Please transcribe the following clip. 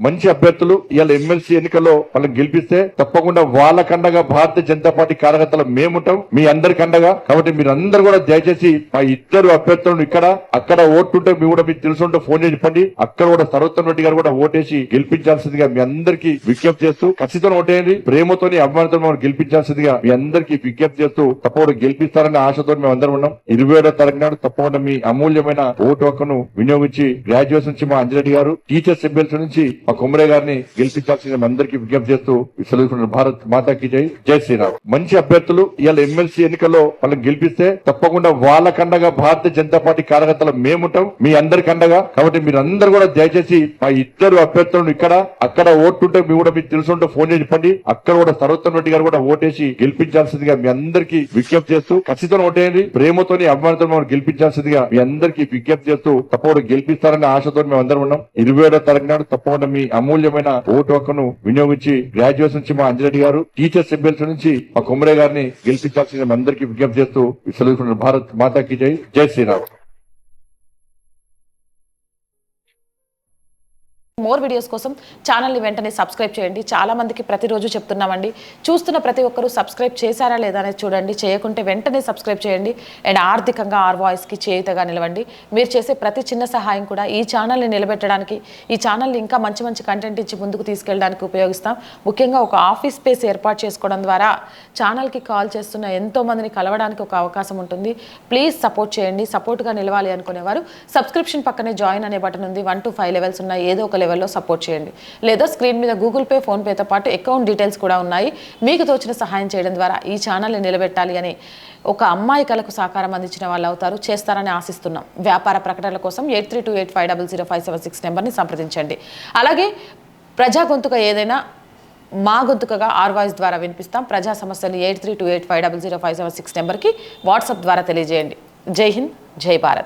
మంచి అభ్యర్థులు ఇవాళ ఎమ్మెల్సీ ఎన్నికల్లో వాళ్ళని గెలిపిస్తే తప్పకుండా వాళ్ళకండగా భారతీయ జనతా పార్టీ కార్యకర్తలు మేముంటాం, మీ అందరికి అండగా. కాబట్టి మీరు అందరూ కూడా దయచేసి మా ఇద్దరు అభ్యర్థులను ఇక్కడ అక్కడ ఓట్లుంటే మీ కూడా మీకు తెలుసుంటే ఫోన్ చేసి చెప్పండి. అక్కడ కూడా సర్వోత్తమ్ రెడ్డి గారు కూడా ఓటేసి గెలిపించాల్సిందిగా మీ అందరికీ విజ్ఞప్తి చేస్తూ, ఖచ్చితంగా ఓటేయండి, ప్రేమతోని అభిమానంతో మనం గెలిపించాల్సిందిగా మీ అందరికీ విజ్ఞప్తి చేస్తూ తప్పకుండా గెలిపిస్తారనే ఆశతో మేము అందరం ఉన్నాం. 27వ తారీఖు నాడు తప్పకుండా మీ అమూల్యమైన ఓటు హక్కును వినియోగించి గ్రాడ్యుయేషన్ నుంచి మా అంజిరెడ్డి గారు, టీచర్స్ ఎమ్మెల్సీ నుంచి మా కుమ్మరే గారిని గెలిపించాల్సిన అందరికీ విజ్ఞప్తి చేస్తూ సెలవుకున్న భారత్ మాతాకి జై, జై శ్రీరామ్. మంచి అభ్యర్థులు ఇవాళ ఎమ్మెల్సీ ఎన్నికల్లో వాళ్ళని గెలిపిస్తే తప్పకుండా వాళ్ళకండగా భారతీయ జనతా పార్టీ కార్యకర్తలు మేముంటాం, మీ అందరికి అండగా. కాబట్టి మీరు అందరూ కూడా దయచేసి మా ఇద్దరు అభ్యర్థులను ఇక్కడ అక్కడ ఓట్లుంటే మీ కూడా మీకు తెలుసుంటే ఫోన్ చేసి చెప్పండి. అక్కడ కూడా సర్వోత్తమ్ రెడ్డి గారు కూడా ఓటేసి గెలిపించాల్సిందిగా మీ అందరికీ విజ్ఞప్తి చేస్తూ, ఖచ్చితంగా ఓటేయండి, ప్రేమతోని అభిమానంతో మనం గెలిపించాల్సిందిగా మీ అందరికీ విజ్ఞప్తి చేస్తూ తప్పకుండా గెలిపిస్తారనే ఆశతో మేము అందరం ఉన్నాం. 27వ తారీఖు నాడు తప్పకుండా మీ అమూల్యమైన ఓటు హక్కును వినియోగించి గ్రాడ్యుయేషన్ నుంచి మా అంజిరెడ్డి గారు, టీచర్స్ ఎమ్మెల్సీ నుంచి మా కుమ్మరే గారిని గెలిపించాల్సిన అందరికీ విజ్ఞప్తి చేస్తూ సెలవుకున్న భారత్ మాతాకి జై, జై శ్రీరామ్. మోర్ వీడియోస్ కోసం ఛానల్ని వెంటనే సబ్స్క్రైబ్ చేయండి. చాలా మందికి ప్రతిరోజు చెప్తున్నామండి, చూస్తున్న ప్రతి ఒక్కరూ సబ్స్క్రైబ్ చేశారా లేదా అనేది చూడండి. చేయకుంటే వెంటనే సబ్స్క్రైబ్ చేయండి అండ్ ఆర్థికంగా ఆర్ వాయిస్కి చేయుతగా నిలవండి. మీరు చేసే ప్రతి చిన్న సహాయం కూడా ఈ ఛానల్ని నిలబెట్టడానికి, ఈ ఛానల్ని ఇంకా మంచి మంచి కంటెంట్ ఇచ్చి ముందుకు తీసుకెళ్ళడానికి ఉపయోగిస్తాం. ముఖ్యంగా ఒక ఆఫీస్ స్పేస్ ఏర్పాటు చేసుకోవడం ద్వారా ఛానల్కి కాల్ చేస్తున్న ఎంతో మందిని కలవడానికి ఒక అవకాశం ఉంటుంది. ప్లీజ్ సపోర్ట్ చేయండి. సపోర్ట్గా నిలవాలి అనుకునేవారు సబ్స్క్రిప్షన్ పక్కనే జాయిన్ అనే బటన్ ఉంది. 1 to 5 లెవెల్స్ ఉన్నాయి. ఏదో ఒక లెవెల్లో సపోర్ట్ చేయండి. లేదా స్క్రీన్ మీద గూగుల్ పే, ఫోన్ పేతో పాటు అకౌంట్ డీటెయిల్స్ కూడా ఉన్నాయి. మీకు తోచిన సహాయం చేయడం ద్వారా ఈ ఛానల్ని నిలబెట్టాలి అని ఒక అమ్మాయి కలకు సహకారం అందించిన వాళ్ళు అవుతారు, చేస్తారని ఆశిస్తున్నాం. వ్యాపార ప్రకటనల కోసం 8328500576 నెంబర్ని సంప్రదించండి. అలాగే ప్రజా గొంతుక ఏదైనా మా గొంతుకగా ఆర్ వాయిస్ ద్వారా వినిపిస్తాం. ప్రజా సమస్యలు 8328500576 నెంబర్కి వాట్సాప్ ద్వారా తెలియజేయండి. జై హింద్, జై భారత్.